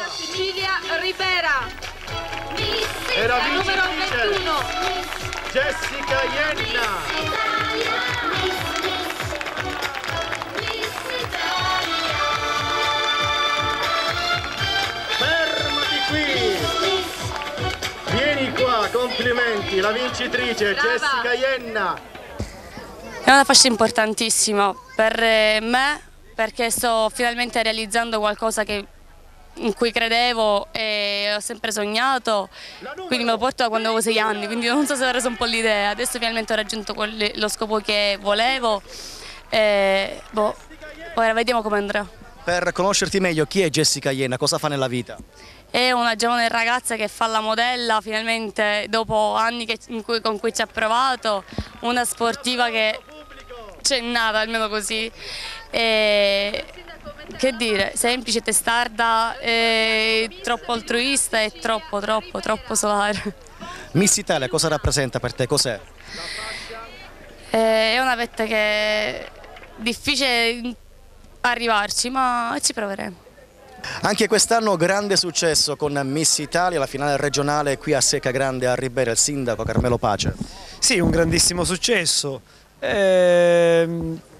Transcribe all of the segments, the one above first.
Sicilia Ribera. Era La numero vincitrice 21. Jessica Ienna. Fermati qui! Vieni qua, complimenti, la vincitrice Brava. Jessica Ienna. È una fascia importantissima per me perché sto finalmente realizzando qualcosa in cui credevo e ho sempre sognato, quindi me lo porto da quando avevo 6 anni, quindi non so se ho reso un po' l'idea. Adesso finalmente ho raggiunto lo scopo che volevo e ora vediamo come andrà. Per conoscerti meglio, chi è Jessica Ienna? Cosa fa nella vita? È una giovane ragazza che fa la modella, finalmente dopo anni con cui ci ha provato, una sportiva che c'è nata, almeno così. E, che dire, semplice, testarda, troppo altruista e troppo solare. Miss Italia cosa rappresenta per te? Cos'è? È una vetta che è difficile arrivarci, ma ci proveremo. Anche quest'anno grande successo con Miss Italia, la finale regionale qui a Seccagrande a Ribera, il sindaco Carmelo Pace. Sì, un grandissimo successo.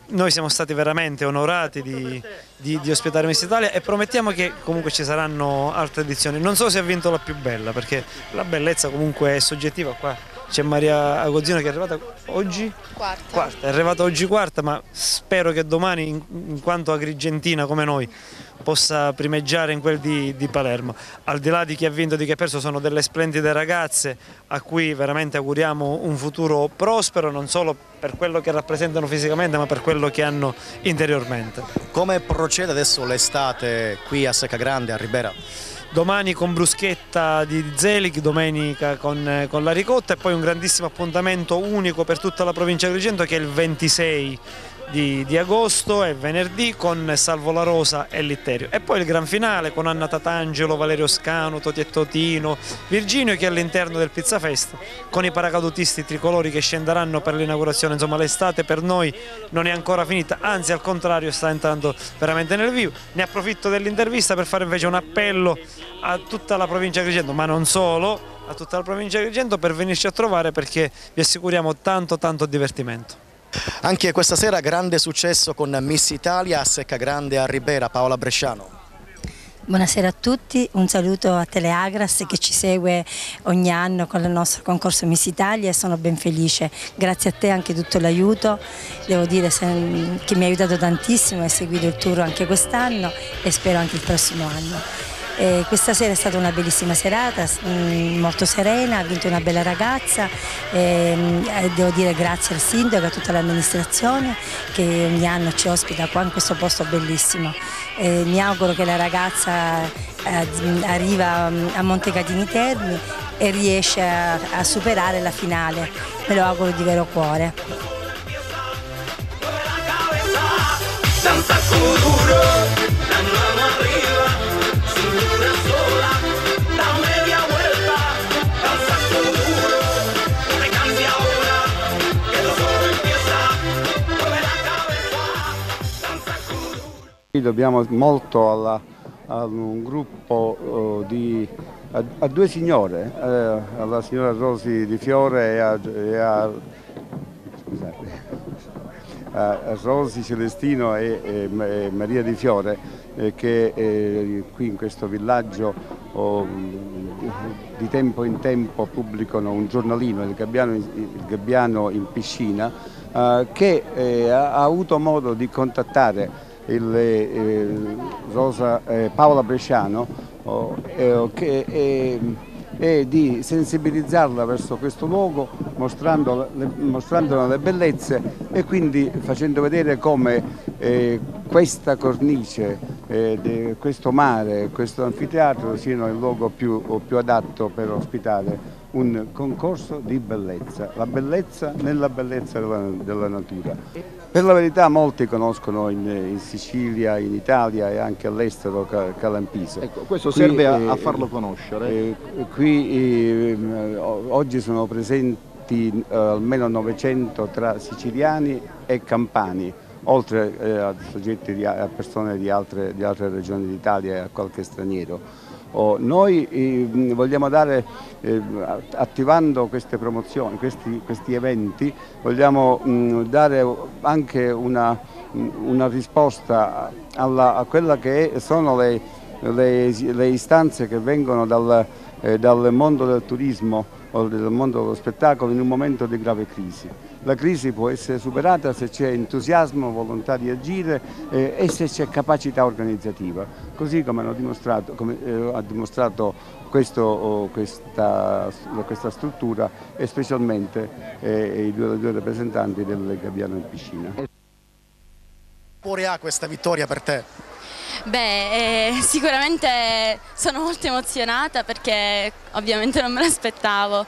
Noi siamo stati veramente onorati di ospitare Miss Italia e promettiamo che comunque ci saranno altre edizioni. Non so se ha vinto la più bella, perché la bellezza comunque è soggettiva. Qua c'è Maria Agozzino che è arrivata oggi? Quarta. È arrivata oggi quarta, ma spero che domani, in quanto agrigentina come noi, possa primeggiare in quel di Palermo. Al di là di chi ha vinto e di chi ha perso, sono delle splendide ragazze a cui veramente auguriamo un futuro prospero, non solo per quello che rappresentano fisicamente ma per quello che hanno interiormente. Come procede adesso l'estate qui a Seccagrande a Ribera? Domani con bruschetta di Zelig, domenica con la ricotta e poi un grandissimo appuntamento unico per tutta la provincia di Agrigento che è il 26 di agosto e venerdì con Salvo La Rosa e Litterio. E poi il gran finale con Anna Tatangelo, Valerio Scano, Toti e Totino, Virginio che è all'interno del Pizza Fest con i paracadutisti tricolori che scenderanno per l'inaugurazione. Insomma, l'estate per noi non è ancora finita, anzi al contrario sta entrando veramente nel vivo. Ne approfitto dell'intervista per fare invece un appello a tutta la provincia di Agrigento, ma non solo, a tutta la provincia di Agrigento per venirci a trovare perché vi assicuriamo tanto divertimento. Anche questa sera grande successo con Miss Italia a Seccagrande a Ribera, Paola Bresciano. Buonasera a tutti, un saluto a Teleagras che ci segue ogni anno con il nostro concorso Miss Italia e sono ben felice. Grazie a te anche tutto l'aiuto, devo dire che mi ha aiutato tantissimo, hai seguito il tour anche quest'anno e spero anche il prossimo anno. Questa sera è stata una bellissima serata, molto serena, ha vinto una bella ragazza, devo dire grazie al sindaco e a tutta l'amministrazione che ogni anno ci ospita qua in questo posto bellissimo. Mi auguro che la ragazza arriva a Montecatini Terni e riesce a superare la finale, me lo auguro di vero cuore. Dobbiamo molto a un gruppo a due signore, alla signora Rosi Di Fiore a Rosi Celestino e Maria Di Fiore che qui in questo villaggio di tempo in tempo pubblicano un giornalino, il Gabbiano in piscina, che ha avuto modo di contattare Paola Bresciano e di sensibilizzarla verso questo luogo mostrandole le bellezze e quindi facendo vedere come questa cornice, questo mare, questo anfiteatro siano il luogo più adatto per ospitare un concorso di bellezza, la bellezza nella bellezza della natura. Per la verità molti conoscono in Sicilia, in Italia e anche all'estero Calampiso. Ecco, questo serve a farlo conoscere. Oggi sono presenti almeno 900 tra siciliani e campani, oltre a persone di altre regioni d'Italia e a qualche straniero. Noi vogliamo dare, attivando queste promozioni, questi eventi, vogliamo dare anche una risposta a quella che sono le istanze che vengono dal mondo del turismo o del mondo dello spettacolo in un momento di grave crisi. La crisi può essere superata se c'è entusiasmo, volontà di agire e se c'è capacità organizzativa, così come ha dimostrato questa struttura e specialmente i due rappresentanti del Gabbiano in Piscina. Che cuore ha questa vittoria per te? Beh, sicuramente sono molto emozionata perché ovviamente non me l'aspettavo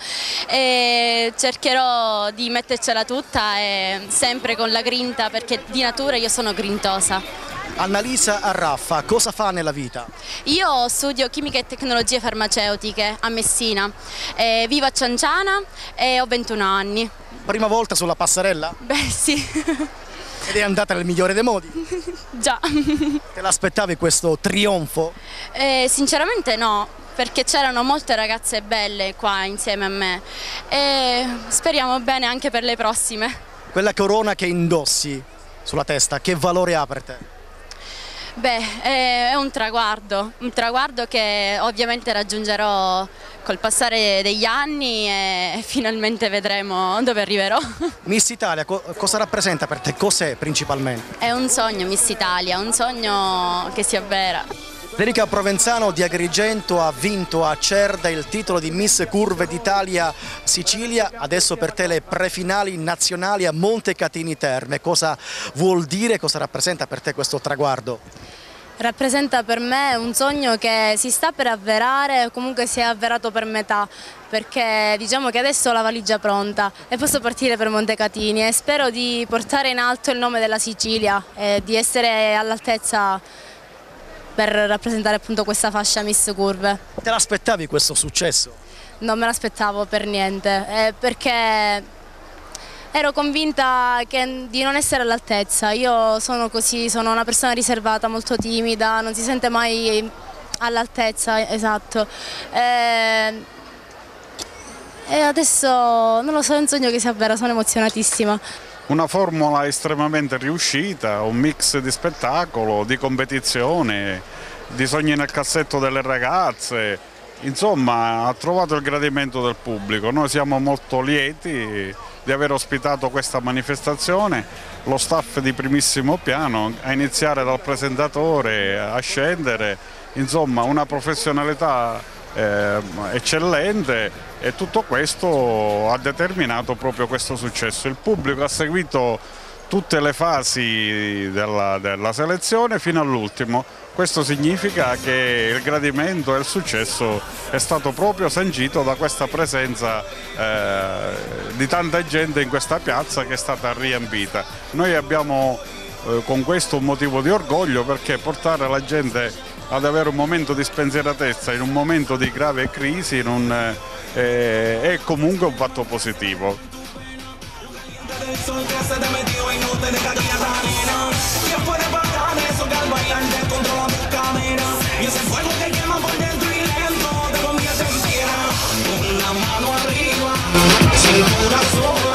e cercherò di mettercela tutta e sempre con la grinta perché di natura io sono grintosa. Annalisa Arraffa, cosa fa nella vita? Io studio chimica e tecnologie farmaceutiche a Messina, vivo a Cianciana e ho 21 anni. Prima volta sulla passerella? Beh sì. Ed è andata nel migliore dei modi? Già. Te l'aspettavi questo trionfo? Sinceramente no, perché c'erano molte ragazze belle qua insieme a me e speriamo bene anche per le prossime. Quella corona che indossi sulla testa, che valore ha per te? Beh, è un traguardo che ovviamente raggiungerò col passare degli anni e finalmente vedremo dove arriverò. Miss Italia, cosa rappresenta per te? Cos'è principalmente? È un sogno Miss Italia, un sogno che si avvera. Federica Provenzano di Agrigento ha vinto a Cerda il titolo di Miss Curve d'Italia Sicilia, adesso per te le prefinali nazionali a Montecatini Terme. Cosa vuol dire, cosa rappresenta per te questo traguardo? Rappresenta per me un sogno che si sta per avverare, comunque si è avverato per metà, perché diciamo che adesso ho la valigia pronta e posso partire per Montecatini e spero di portare in alto il nome della Sicilia e di essere all'altezza per rappresentare appunto questa fascia Miss Curve. Te l'aspettavi questo successo? Non me l'aspettavo per niente, perché ero convinta di non essere all'altezza. Io sono così, sono una persona riservata, molto timida, non si sente mai all'altezza, esatto. E adesso non lo so, è un sogno che si avvera, sono emozionatissima. Una formula estremamente riuscita, un mix di spettacolo, di competizione, di sogni nel cassetto delle ragazze, insomma ha trovato il gradimento del pubblico. Noi siamo molto lieti di aver ospitato questa manifestazione, lo staff di primissimo piano, a iniziare dal presentatore a scendere, insomma una professionalità eccellente e tutto questo ha determinato proprio questo successo. Il pubblico ha seguito tutte le fasi della selezione fino all'ultimo. Questo significa che il gradimento e il successo è stato proprio sancito da questa presenza di tanta gente in questa piazza che è stata riempita. Noi abbiamo con questo un motivo di orgoglio, perché portare la gente ad avere un momento di spensieratezza in un momento di grave crisi è comunque un fatto positivo. Sin corazón.